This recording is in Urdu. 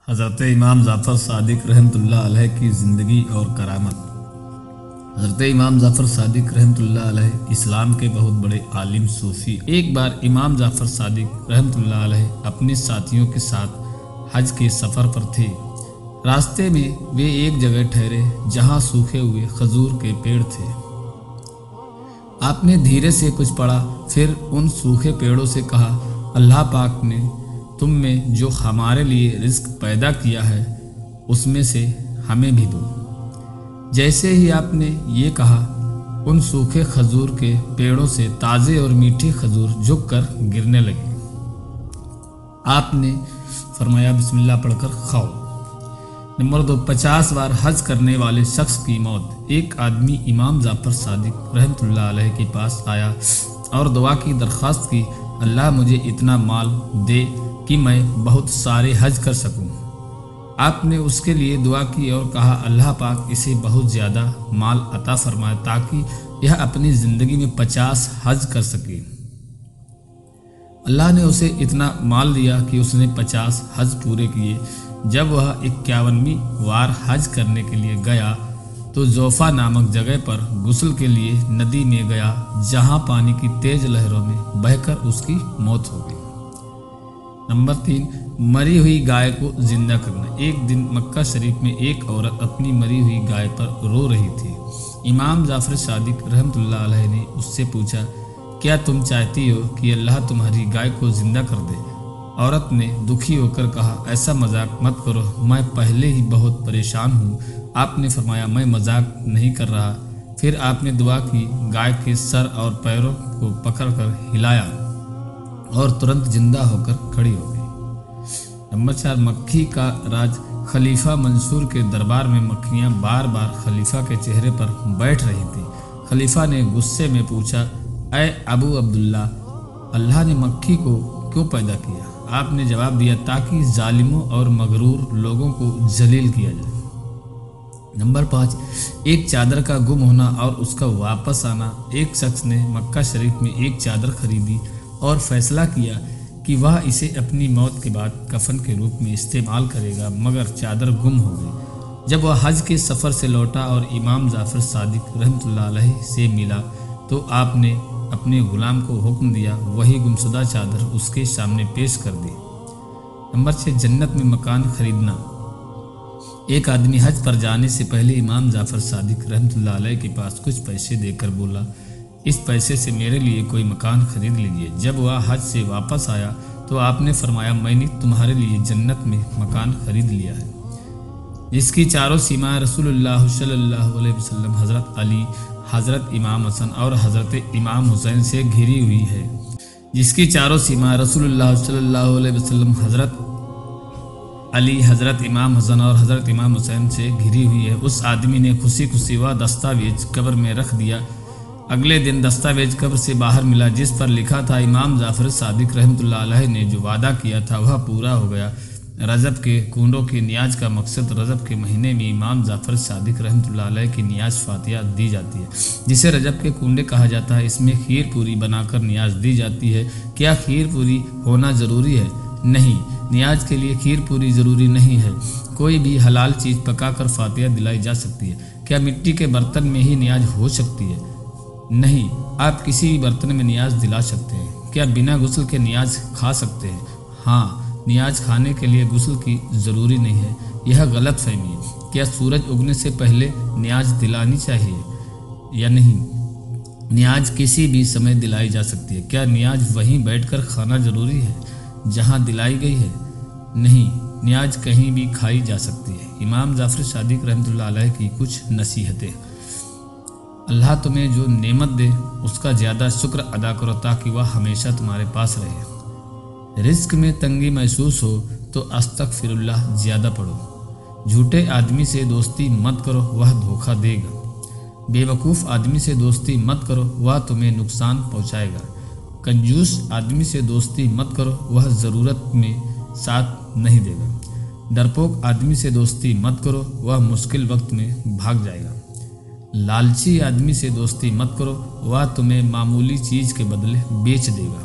حضرت امام جعفر صادق رحمۃ اللہ علیہ کی زندگی اور کرامت۔ حضرت امام جعفر صادق رحمۃ اللہ علیہ اسلام کے بہت بڑے عالم صوفی۔ ایک بار امام جعفر صادق رحمۃ اللہ علیہ اپنے ساتھیوں کے ساتھ حج کے سفر پر تھے۔ راستے میں وہ ایک جگہ ٹھہرے جہاں سوکھے ہوئے کھجور کے پیڑ تھے۔ آپ نے دھیرے سے کچھ پڑھا، پھر ان سوکھے پیڑوں سے کہا، اللہ پاک نے تم میں جو ہمارے لیے رزق پیدا کیا ہے اس میں سے ہمیں بھی دو۔ جیسے ہی آپ نے یہ کہا، ان سوکھے کھجور کے پیڑوں سے تازے اور میٹھی کھجور جھک کر گرنے لگی۔ آپ نے فرمایا، بسم اللہ پڑھ کر کھاؤ۔ نمبر 2، 50 بار حج کرنے والے شخص کی موت۔ ایک آدمی امام جعفر صادق رحمۃ اللہ علیہ کے پاس آیا اور دعا کی درخواست کی، اللہ مجھے اتنا مال دے کہ میں بہت سارے حج کر سکوں۔ آپ نے اس کے لیے دعا کی اور کہا، اللہ پاک اسے بہت زیادہ مال عطا فرمائے تاکہ یہ اپنی زندگی میں 50 حج کر سکے۔ اللہ نے اسے اتنا مال دیا کہ اس نے 50 حج پورے کیے۔ جب وہ 51ویں بار حج کرنے کے لیے گیا تو جوفا نامک جگہ پر غسل کے لیے ندی میں گیا، جہاں پانی کی تیز لہروں میں بہہ کر اس کی موت ہو گئی۔ نمبر 3، مری ہوئی گائے کو زندہ کرنا۔ ایک دن مکہ شریف میں ایک عورت اپنی مری ہوئی گائے پر رو رہی تھی۔ امام جعفر صادق رحمۃ اللہ علیہ نے اس سے پوچھا، کیا تم چاہتی ہو کہ اللہ تمہاری گائے کو زندہ کر دے؟ عورت نے دکھی ہو کر کہا، ایسا مذاق مت کرو، میں پہلے ہی بہت پریشان ہوں۔ آپ نے فرمایا، میں مذاق نہیں کر رہا۔ پھر آپ نے دعا کی، گائے کے سر اور پیروں کو پکڑ کر ہلایا اور ترنت زندہ ہو کر کھڑی ہو گئی۔ نمبر 4، مکھی کا راج۔ خلیفہ منصور کے دربار میں مکھیاں بار بار خلیفہ کے چہرے پر بیٹھ رہی تھیں۔ خلیفہ نے غصے میں پوچھا، اے ابو عبداللہ، اللہ نے مکھی کو کیوں پیدا کیا؟ آپ نے جواب دیا، تاکہ ظالموں اور مغرور لوگوں کو ذلیل کیا جائے۔ نمبر 5، ایک چادر کا گم ہونا اور اس کا واپس آنا۔ ایک شخص نے مکہ شریف میں ایک چادر خریدی اور فیصلہ کیا کہ وہ اسے اپنی موت کے بعد کفن کے روپ میں استعمال کرے گا، مگر چادر گم ہو گئی۔ جب وہ حج کے سفر سے لوٹا اور امام جعفر صادق رحمۃ اللہ علیہ سے ملا تو آپ نے اپنے غلام کو حکم دیا، وہی گمشدہ چادر اس کے سامنے پیش کر دی۔ نمبر 6، جنت میں مکان خریدنا۔ ایک آدمی حج پر جانے سے پہلے امام جعفر صادق رحمۃ اللہ علیہ کے پاس کچھ پیسے دے کر بولا، اس پیسے سے میرے لیے کوئی مکان خرید لیجیے۔ جب وہ حج سے واپس آیا تو آپ نے فرمایا، میں نے تمہارے لیے جنت میں مکان خرید لیا ہے، جس کی چاروں سیمائیں رسول اللہ صلی اللہ علیہ وسلم، حضرت علی، حضرت امام حسن اور حضرت امام حسین سے گھری ہوئی ہے۔ جس کی چاروں سیمائیں رسول اللہ صلی اللہ علیہ وسلم، حضرت علی، حضرت امام حسن اور حضرت امام حسین سے گھری ہوئی ہے۔ اس آدمی نے خوشی خوشی وہ دستاویز قبر میں رکھ دیا۔ اگلے دن دستاویز قبر سے باہر ملا جس پر لکھا تھا، امام جعفر صادق رحمۃ اللہ علیہ نے جو وعدہ کیا تھا وہ پورا ہو گیا۔ رجب کے کنڈوں کے نیاز کا مقصد، رجب کے مہینے میں امام جعفر صادق رحمۃ اللہ علیہ کی نیاز فاتحہ دی جاتی ہے، جسے رجب کے کنڈے کہا جاتا ہے۔ اس میں کھیر پوری بنا کر نیاز دی جاتی ہے۔ کیا کھیر پوری ہونا ضروری ہے؟ نہیں، نیاز کے لیے کھیر پوری ضروری نہیں ہے، کوئی بھی حلال چیز پکا کر فاتحہ دلائی جا سکتی ہے۔ کیا مٹی کے برتن میں ہی نیاز ہو سکتی ہے؟ نہیں، آپ کسی بھی برتن میں نیاز دلا سکتے ہیں۔ کیا بنا غسل کے نیاز کھا سکتے ہیں؟ ہاں، نیاز کھانے کے لیے غسل کی ضروری نہیں ہے، یہ غلط فہمی ہے۔ کیا سورج اگنے سے پہلے نیاز دلانی چاہیے یا نہیں؟ نیاز کسی بھی سمے دلائی جا سکتی ہے۔ کیا نیاز وہیں بیٹھ کر کھانا ضروری ہے جہاں دلائی گئی ہے؟ نہیں، نیاز کہیں بھی کھائی جا سکتی ہے۔ امام جعفر صادق رحمۃ اللہ علیہ کی کچھ نصیحتیں۔ اللہ تمہیں جو نعمت دے اس کا زیادہ شکر ادا کرو تاکہ وہ ہمیشہ تمہارے پاس رہے۔ رزق میں تنگی محسوس ہو تو استغفر اللہ زیادہ پڑھو۔ جھوٹے آدمی سے دوستی مت کرو، وہ دھوکہ دے گا۔ بے وقوف آدمی سے دوستی مت کرو، وہ تمہیں نقصان پہنچائے گا۔ کنجوس آدمی سے دوستی مت کرو، وہ ضرورت میں ساتھ نہیں دے گا۔ ڈرپوک آدمی سے دوستی مت کرو، وہ مشکل وقت میں بھاگ جائے گا۔ لالچی آدمی سے دوستی مت کرو، وہ تمہیں معمولی چیز کے بدلے بیچ دے گا۔